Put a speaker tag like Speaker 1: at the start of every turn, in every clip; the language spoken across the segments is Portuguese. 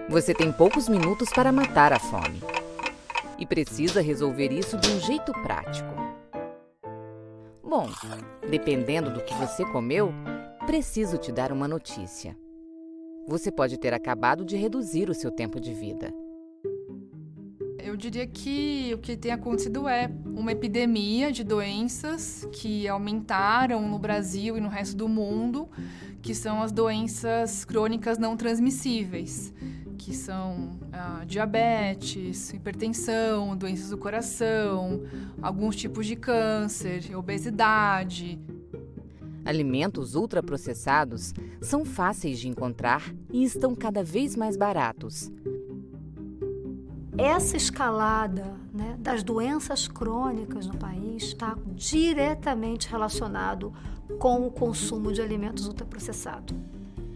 Speaker 1: Você tem poucos minutos para matar a fome. E precisa resolver isso de um jeito prático. Bom, dependendo do que você comeu, preciso te dar uma notícia. Você pode ter acabado de reduzir o seu tempo de vida.
Speaker 2: Eu diria que o que tem acontecido é uma epidemia de doenças que aumentaram no Brasil e no resto do mundo, que são as doenças crônicas não transmissíveis, que são diabetes, hipertensão, doenças do coração, alguns tipos de câncer, obesidade.
Speaker 1: Alimentos ultraprocessados são fáceis de encontrar e estão cada vez mais baratos.
Speaker 3: Essa escalada, das doenças crônicas no país está diretamente relacionado com o consumo de alimentos ultraprocessados.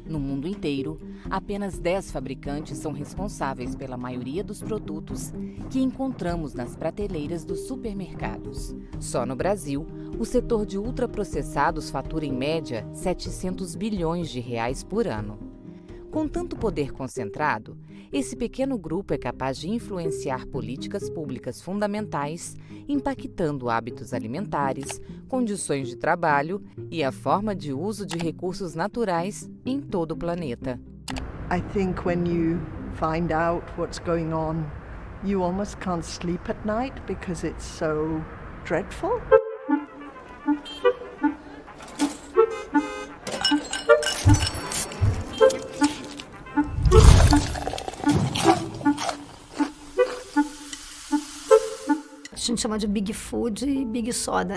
Speaker 1: No mundo inteiro, apenas 10 fabricantes são responsáveis pela maioria dos produtos que encontramos nas prateleiras dos supermercados. Só no Brasil, o setor de ultraprocessados fatura em média R$ 700 bilhões por ano. Com tanto poder concentrado, esse pequeno grupo é capaz de influenciar políticas públicas fundamentais, impactando hábitos alimentares, condições de trabalho e a forma de uso de recursos naturais em todo o planeta.
Speaker 4: I think when you find out what's going on, you almost can't sleep at night because it's so dreadful.
Speaker 3: A gente chama de Big Food e Big Soda,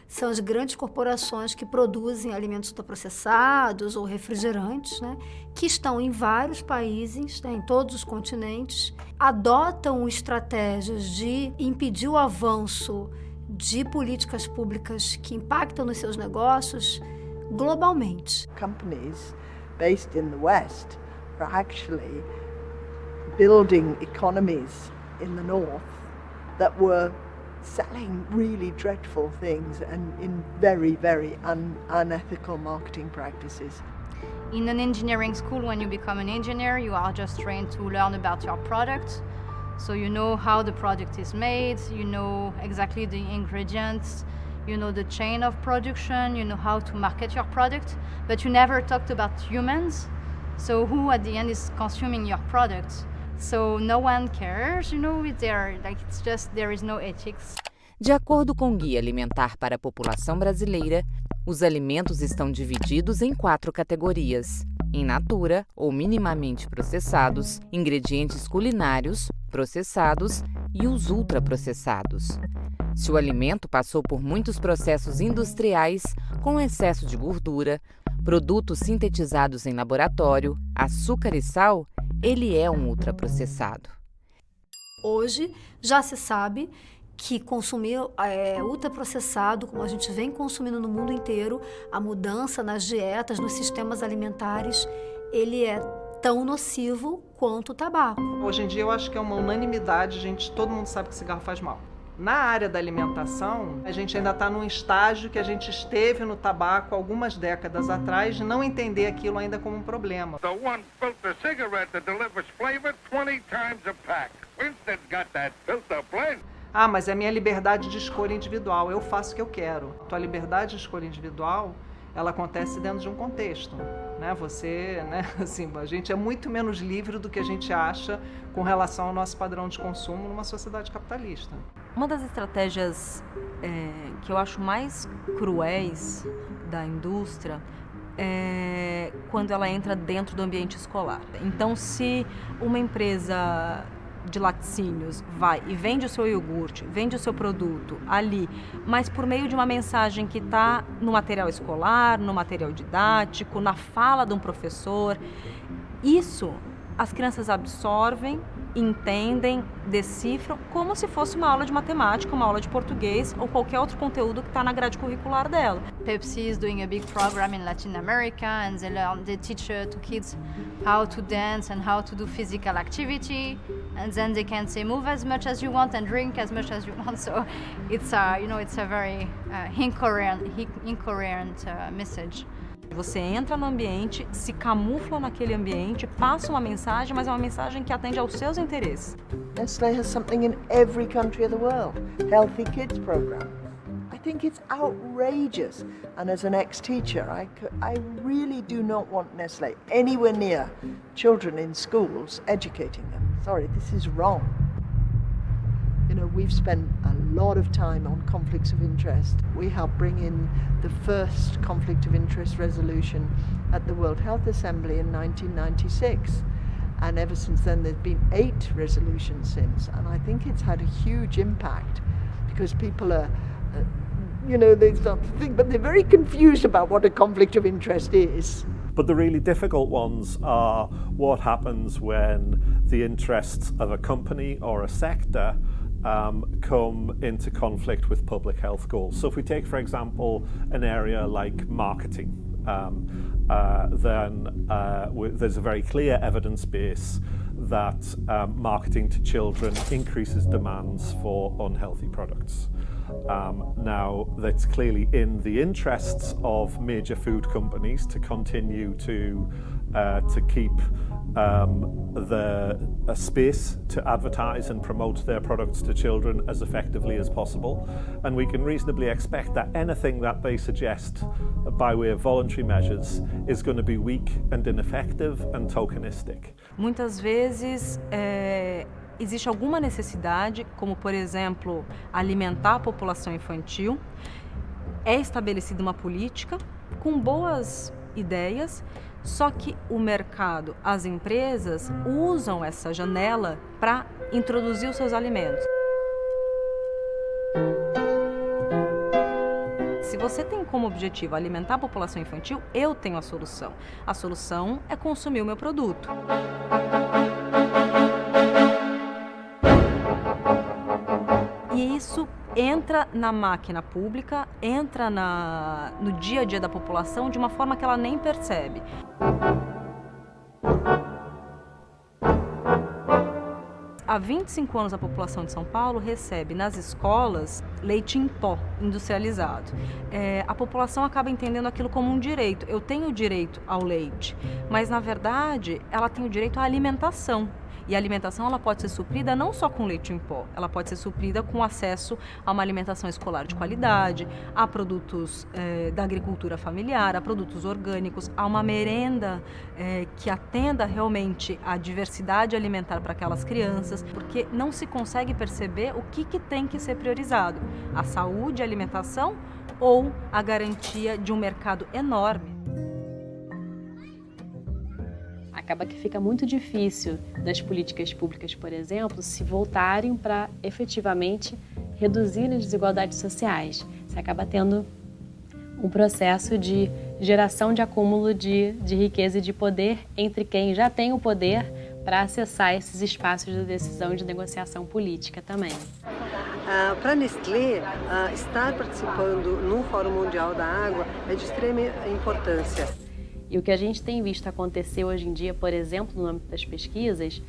Speaker 3: São as grandes corporações que produzem alimentos ultraprocessados ou refrigerantes, que estão em vários países, em todos os continentes, adotam estratégias de impedir o avanço de políticas públicas que impactam nos seus negócios globalmente.
Speaker 4: Companies based in the West are actually building economies in the North that were selling really dreadful things and in very, very unethical marketing practices.
Speaker 5: In an engineering school, when you become an engineer, you are just trained to learn about your product. So you know how the product is made, you know exactly the ingredients, you know the chain of production, you know how to market your product, but you never talked about humans. So who at the end is consuming your product? So no one cares, it's just there is no ethics.
Speaker 1: De acordo com o Guia Alimentar para a População Brasileira, os alimentos estão divididos em 4 categorias: in natura ou minimamente processados, ingredientes culinários, processados e os ultraprocessados. Se o alimento passou por muitos processos industriais, com excesso de gordura, produtos sintetizados em laboratório, açúcar e sal, ele é um ultraprocessado.
Speaker 3: Hoje já se sabe que consumir ultraprocessado, como a gente vem consumindo no mundo inteiro, a mudança nas dietas, nos sistemas alimentares, ele é tão nocivo quanto o tabaco.
Speaker 6: Hoje em dia eu acho que é uma unanimidade, todo mundo sabe que cigarro faz mal. Na área da alimentação, a gente ainda está num estágio que a gente esteve no tabaco algumas décadas atrás de não entender aquilo ainda como um problema.
Speaker 7: The one filter cigarette that delivers flavor 20 times a pack. Winston's got that filter blend.
Speaker 6: Ah, mas é a minha liberdade de escolha individual, eu faço o que eu quero. A tua liberdade de escolha individual, ela acontece dentro de um contexto, Você, a gente é muito menos livre do que a gente acha com relação ao nosso padrão de consumo numa sociedade capitalista.
Speaker 8: Uma das estratégias que eu acho mais cruéis da indústria é quando ela entra dentro do ambiente escolar. Então, se uma empresa de laticínios vai e vende o seu iogurte, vende o seu produto ali, mas por meio de uma mensagem que está no material escolar, no material didático, na fala de um professor, isso as crianças absorvem, entendem, decifram, como se fosse uma aula de matemática, uma aula de português ou qualquer outro conteúdo que está na grade curricular dela.
Speaker 5: Pepsi is doing a big program in Latin America, and they teach to kids how to dance and how to do physical activity, and then they can say move as much as you want and drink as much as you want. So it's a very incoherent message.
Speaker 8: Você entra no ambiente, se camufla naquele ambiente, passa uma mensagem, mas é uma mensagem que atende aos seus interesses.
Speaker 4: Nestlé has something in every country of the world. Healthy Kids program. I think it's outrageous. And as an ex-teacher, I really do not want Nestlé anywhere near children in schools educating them. Sorry, this is wrong. You know, we've spent a lot of time on conflicts of interest. We helped bring in the first conflict of interest resolution at the World Health Assembly in 1996. And ever since then, there's been 8 resolutions since. And I think it's had a huge impact because people are, they start to think, but they're very confused about what a conflict of interest is.
Speaker 9: But the really difficult ones are what happens when the interests of a company or a sector come into conflict with public health goals. So if we take, for example, an area like marketing, then there's a very clear evidence base that marketing to children increases demands for unhealthy products. Now, that's clearly in the interests of major food companies to continue to keep a space to advertise and promote their products to children as effectively as possible. And we can reasonably expect that anything that they suggest by way of voluntary measures is going to be weak and ineffective and tokenistic.
Speaker 8: Muitas vezes existe alguma necessidade, como por exemplo, alimentar a população infantil. É estabelecida uma política com boas ideias, só que o mercado, as empresas usam essa janela para introduzir os seus alimentos. Se você tem como objetivo alimentar a população infantil, eu tenho a solução. A solução é consumir o meu produto. E isso entra na máquina pública, entra no dia a dia da população de uma forma que ela nem percebe. Há 25 anos a população de São Paulo recebe nas escolas leite em pó industrializado. A população acaba entendendo aquilo como um direito. Eu tenho direito ao leite, mas na verdade ela tem o direito à alimentação. E a alimentação ela pode ser suprida não só com leite em pó, ela pode ser suprida com acesso a uma alimentação escolar de qualidade, a produtos da agricultura familiar, a produtos orgânicos, a uma merenda que atenda realmente à diversidade alimentar para aquelas crianças, porque não se consegue perceber o que tem que ser priorizado, a saúde, a alimentação ou a garantia de um mercado enorme.
Speaker 10: Acaba que fica muito difícil das políticas públicas, por exemplo, se voltarem para efetivamente reduzir as desigualdades sociais. Você acaba tendo um processo de geração de acúmulo de riqueza e de poder entre quem já tem o poder para acessar esses espaços de decisão e de negociação política também.
Speaker 11: Para a Nestlé, estar participando no Fórum Mundial da Água é de extrema importância.
Speaker 10: E o que a gente tem visto acontecer hoje em dia, por exemplo, no âmbito das pesquisas,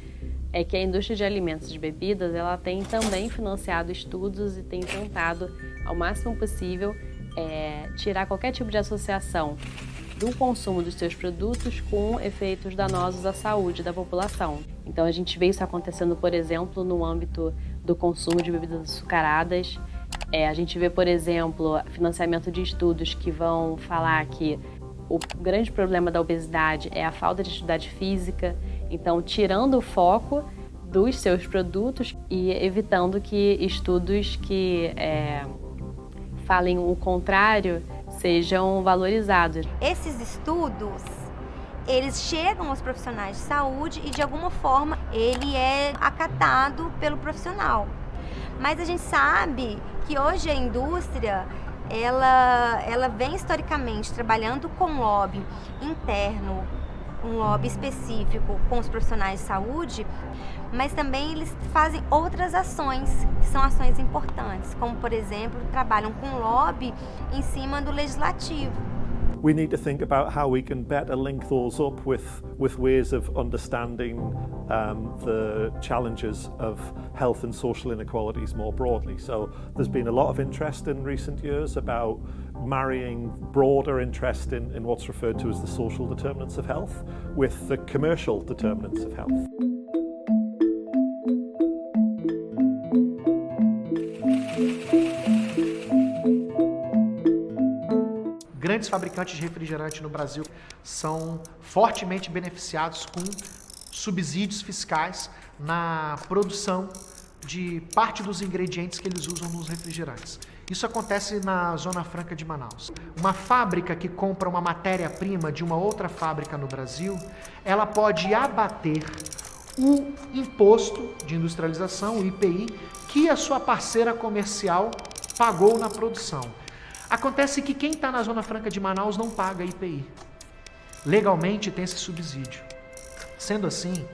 Speaker 10: é que a indústria de alimentos e de bebidas ela tem também financiado estudos e tem tentado, ao máximo possível, tirar qualquer tipo de associação do consumo dos seus produtos com efeitos danosos à saúde da população. Então a gente vê isso acontecendo, por exemplo, no âmbito do consumo de bebidas açucaradas. A gente vê, por exemplo, financiamento de estudos que vão falar que o grande problema da obesidade é a falta de atividade física, então tirando o foco dos seus produtos e evitando que estudos que falem o contrário sejam valorizados.
Speaker 12: Esses estudos, eles chegam aos profissionais de saúde e de alguma forma ele é acatado pelo profissional. Mas a gente sabe que hoje a indústria ela vem historicamente trabalhando com lobby interno, um lobby específico com os profissionais de saúde, mas também eles fazem outras ações, que são ações importantes, como por exemplo, trabalham com lobby em cima do legislativo.
Speaker 9: We need to think about how we can better link those up with ways of understanding the challenges of health and social inequalities more broadly. So there's been a lot of interest in recent years about marrying broader interest in what's referred to as the social determinants of health with the commercial determinants of health.
Speaker 13: Grandes fabricantes de refrigerante no Brasil são fortemente beneficiados com subsídios fiscais na produção de parte dos ingredientes que eles usam nos refrigerantes. Isso acontece na Zona Franca de Manaus. Uma fábrica que compra uma matéria-prima de uma outra fábrica no Brasil, ela pode abater o imposto de industrialização, o IPI, que a sua parceira comercial pagou na produção. Acontece que quem está na Zona Franca de Manaus não paga IPI. Legalmente tem esse subsídio. Sendo assim,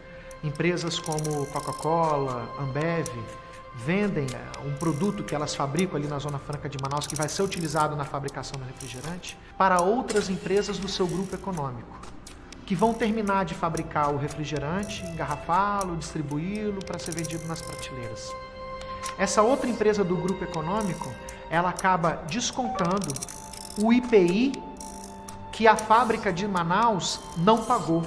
Speaker 13: empresas como Coca-Cola, Ambev, vendem um produto que elas fabricam ali na Zona Franca de Manaus, que vai ser utilizado na fabricação do refrigerante, para outras empresas do seu grupo econômico, que vão terminar de fabricar o refrigerante, engarrafá-lo, distribuí-lo para ser vendido nas prateleiras. Essa outra empresa do grupo econômico, ela acaba descontando o IPI que a fábrica de Manaus não pagou.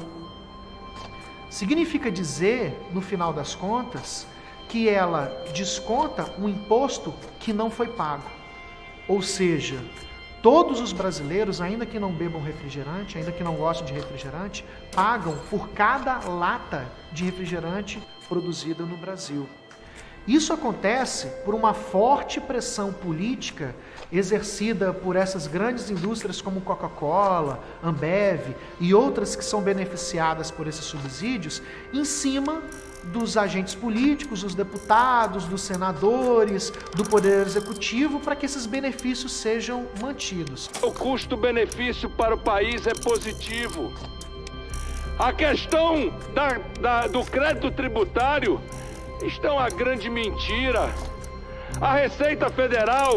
Speaker 13: Significa dizer, no final das contas, que ela desconta um imposto que não foi pago. Ou seja, todos os brasileiros, ainda que não bebam refrigerante, ainda que não gostem de refrigerante, pagam por cada lata de refrigerante produzida no Brasil. Isso acontece por uma forte pressão política exercida por essas grandes indústrias como Coca-Cola, Ambev e outras que são beneficiadas por esses subsídios em cima dos agentes políticos, dos deputados, dos senadores, do Poder Executivo, para que esses benefícios sejam mantidos.
Speaker 14: O custo-benefício para o país é positivo. A questão do crédito tributário está uma grande mentira. A Receita Federal,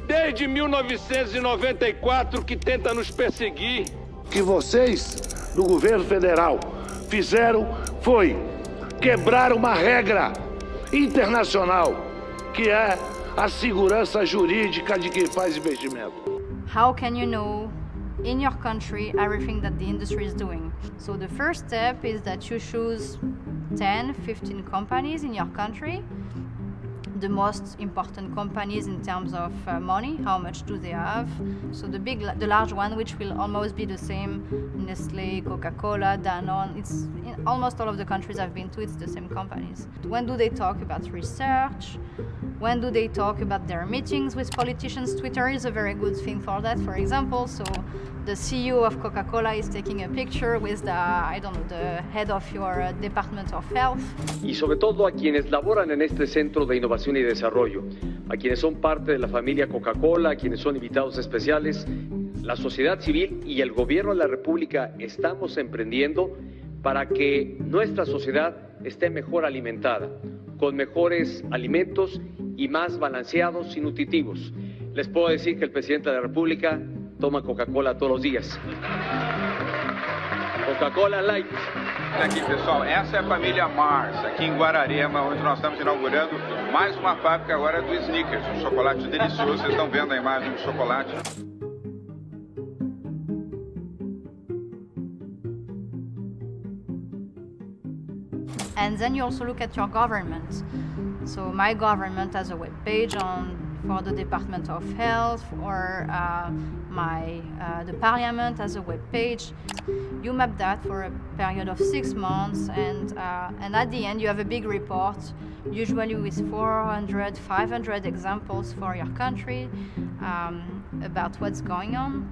Speaker 14: desde 1994, que tenta nos perseguir.
Speaker 15: O que vocês, do governo federal, fizeram foi quebrar uma regra internacional, que é a segurança jurídica de quem faz investimento.
Speaker 5: How can you know in your country everything that the industry is doing? So the first step is that you choose 10, 15 companies in your country, the most important companies in terms of money, how much do they have. So the large one, which will almost be the same, Nestlé, Coca-Cola, Danone, in almost all of the countries I've been to, it's the same companies. When do they talk about research? When do they talk about their meetings with politicians? Twitter is a very good thing for that, for example. So the CEO of Coca-Cola is taking a picture with the head of your Department of Health.
Speaker 16: Y sobre todo a quienes laboran en este Centro de Innovación y Desarrollo, a quienes son parte de la familia Coca-Cola, a quienes son invitados especiales, la sociedad civil y el gobierno de la República estamos emprendiendo para que nuestra sociedad esté mejor alimentada, con mejores alimentos y más balanceados y nutritivos. Les puedo decir que el presidente de la República toma Coca-Cola todos los días. Coca-Cola Light.
Speaker 17: Aqui, pessoal, essa é a família Mars, aqui em Guararema, onde nós estamos inaugurando mais uma fábrica agora do Snickers, um chocolate delicioso. Vocês estão vendo a imagem do chocolate.
Speaker 5: And then you also look at your government. So my government has a web page for the Department of Health, or the Parliament has a web page. You map that for a period of 6 months, and at the end you have a big report, usually with 400, 500 examples for your country about what's going on.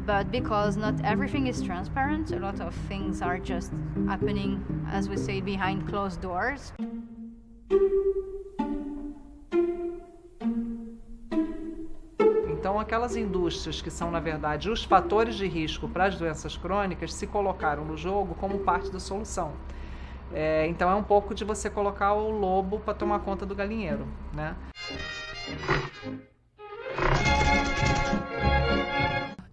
Speaker 5: But because not everything is transparent, a lot of things are just happening, as we say, behind closed doors.
Speaker 6: Então, aquelas indústrias que são, na verdade, os fatores de risco para as doenças crônicas se colocaram no jogo como parte da solução. Então, é um pouco de você colocar o lobo para tomar conta do galinheiro, né?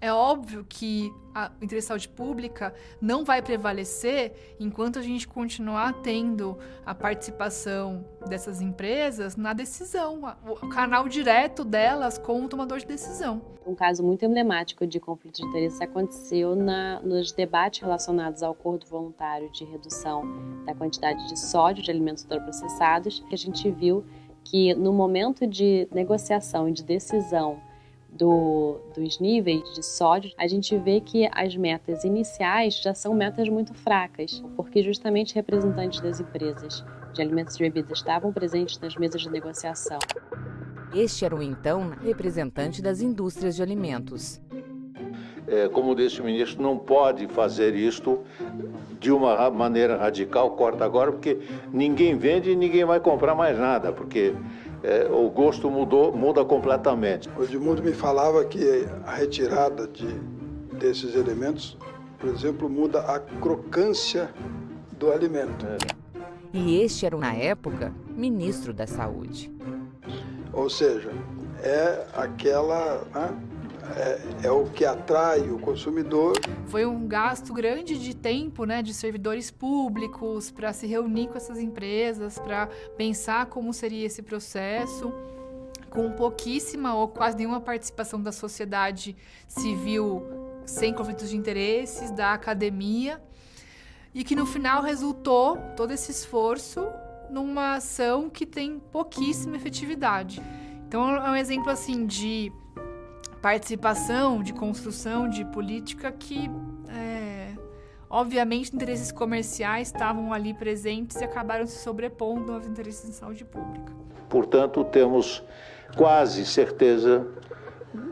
Speaker 2: É óbvio que o interesse da saúde pública não vai prevalecer enquanto a gente continuar tendo a participação dessas empresas na decisão, o canal direto delas com o tomador de decisão.
Speaker 10: Um caso muito emblemático de conflito de interesse aconteceu nos debates relacionados ao acordo voluntário de redução da quantidade de sódio de alimentos ultraprocessados, que a gente viu que no momento de negociação e de decisão dos níveis de sódio, a gente vê que as metas iniciais já são metas muito fracas, porque justamente representantes das empresas de alimentos e bebidas estavam presentes nas mesas de negociação.
Speaker 1: Este era o então representante das indústrias de alimentos.
Speaker 18: Como disse o ministro, não pode fazer isto de uma maneira radical, corta agora, porque ninguém vende e ninguém vai comprar mais nada, porque o gosto muda completamente.
Speaker 19: O Edmundo me falava que a retirada desses elementos, por exemplo, muda a crocância do alimento.
Speaker 1: E este era, na época, ministro da Saúde.
Speaker 19: Ou seja, é aquela... É o que atrai o consumidor.
Speaker 2: Foi um gasto grande de tempo, né, de servidores públicos para se reunir com essas empresas, para pensar como seria esse processo, com pouquíssima ou quase nenhuma participação da sociedade civil, sem conflitos de interesses, da academia, e que no final resultou todo esse esforço numa ação que tem pouquíssima efetividade. Então é um exemplo assim de participação, de construção de política que, obviamente, interesses comerciais estavam ali presentes e acabaram se sobrepondo aos interesses de saúde pública.
Speaker 18: Portanto, temos quase certeza,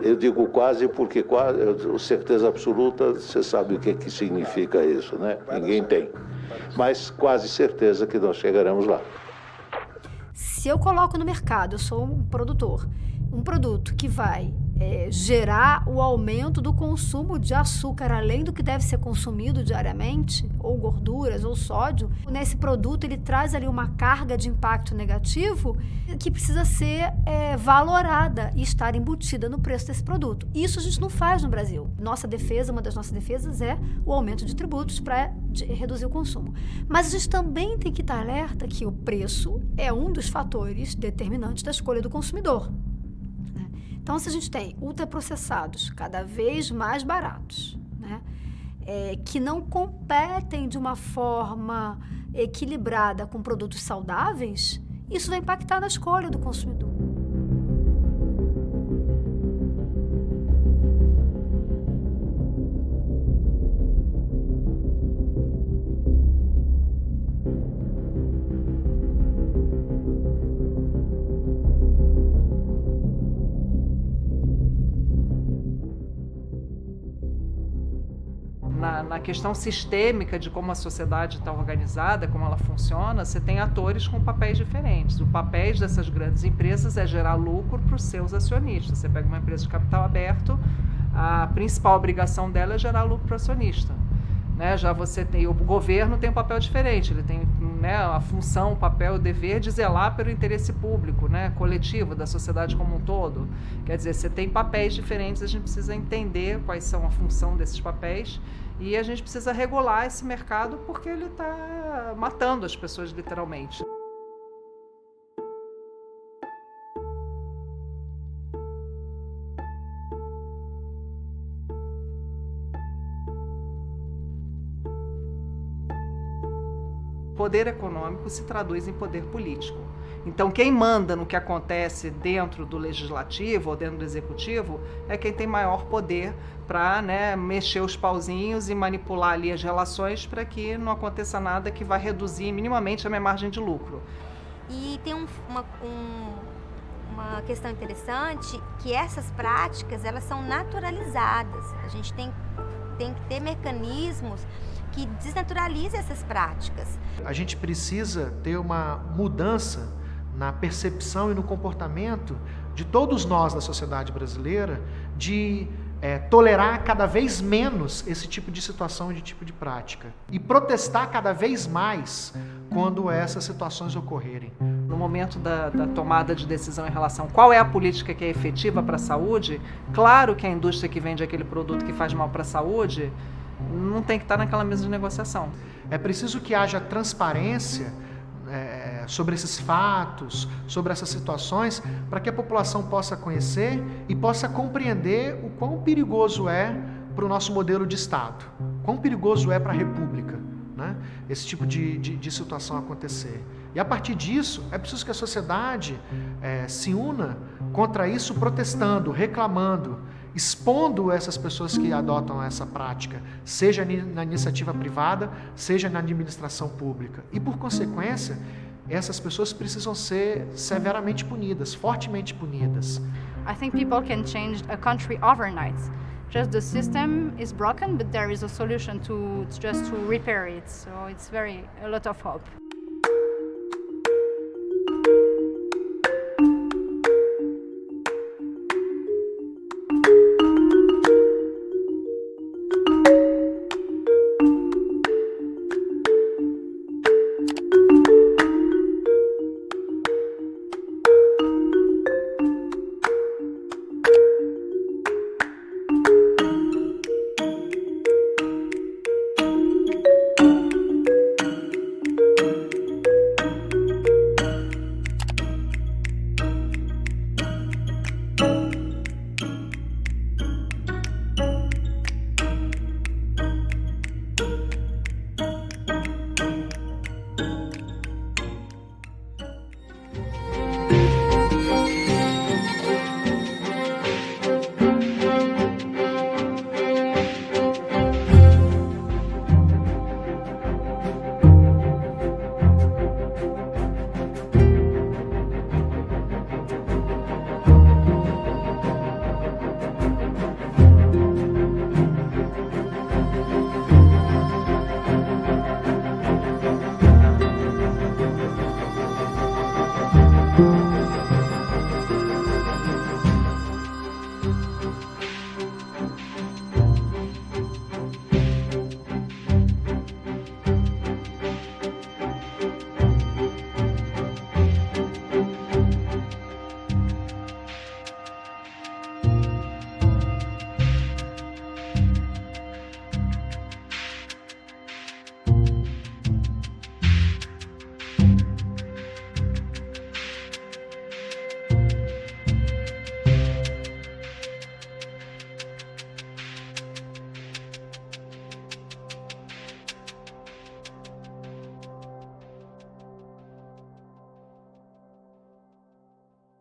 Speaker 18: eu digo quase porque certeza absoluta, você sabe o que significa isso, né? Ninguém tem. Mas quase certeza que nós chegaremos lá.
Speaker 3: Se eu coloco no mercado, eu sou um produtor, um produto que vai gerar o aumento do consumo de açúcar além do que deve ser consumido diariamente, ou gorduras, ou sódio, nesse produto ele traz ali uma carga de impacto negativo que precisa ser valorada e estar embutida no preço desse produto. Isso a gente não faz no Brasil. Uma das nossas defesas é o aumento de tributos para reduzir o consumo. Mas a gente também tem que estar alerta que o preço é um dos fatores determinantes da escolha do consumidor. Então, se a gente tem ultraprocessados cada vez mais baratos, né, que não competem de uma forma equilibrada com produtos saudáveis, isso vai impactar na escolha do consumidor.
Speaker 6: Na questão sistêmica de como a sociedade está organizada, como ela funciona, você tem atores com papéis diferentes. O papel dessas grandes empresas é gerar lucro para os seus acionistas. Você pega uma empresa de capital aberto, a principal obrigação dela é gerar lucro para o acionista. Né? Já você tem, o governo tem um papel diferente, ele tem, né, a função, o papel, o dever de zelar pelo interesse público, né, coletivo, da sociedade como um todo. Quer dizer, você tem papéis diferentes, a gente precisa entender quais são a função desses papéis e a gente precisa regular esse mercado porque ele está matando as pessoas literalmente. Poder econômico se traduz em poder político. Então, quem manda no que acontece dentro do legislativo ou dentro do executivo é quem tem maior poder para, né, mexer os pauzinhos e manipular ali as relações para que não aconteça nada que vai reduzir minimamente a minha margem de lucro.
Speaker 12: E tem uma questão interessante, que essas práticas elas são naturalizadas. A gente tem que ter mecanismos que desnaturalize essas práticas.
Speaker 13: A gente precisa ter uma mudança na percepção e no comportamento de todos nós da sociedade brasileira de tolerar cada vez menos esse tipo de situação e de tipo de prática e protestar cada vez mais quando essas situações ocorrerem.
Speaker 6: No momento da tomada de decisão em relação a qual é a política que é efetiva para a saúde, claro que a indústria que vende aquele produto que faz mal para a saúde não tem que estar naquela mesa de negociação.
Speaker 13: É preciso que haja transparência sobre esses fatos, sobre essas situações, para que a população possa conhecer e possa compreender o quão perigoso é para o nosso modelo de Estado, quão perigoso é para a República, né? Esse tipo de situação acontecer. E a partir disso, é preciso que a sociedade se una contra isso, protestando, reclamando, expondo essas pessoas que adotam essa prática, seja na iniciativa privada, seja na administração pública. E, por consequência, essas pessoas precisam ser severamente punidas, fortemente punidas.
Speaker 5: I think people can change a country overnight. Just the system is broken, but there is a solution to repair it. So it's a lot of hope.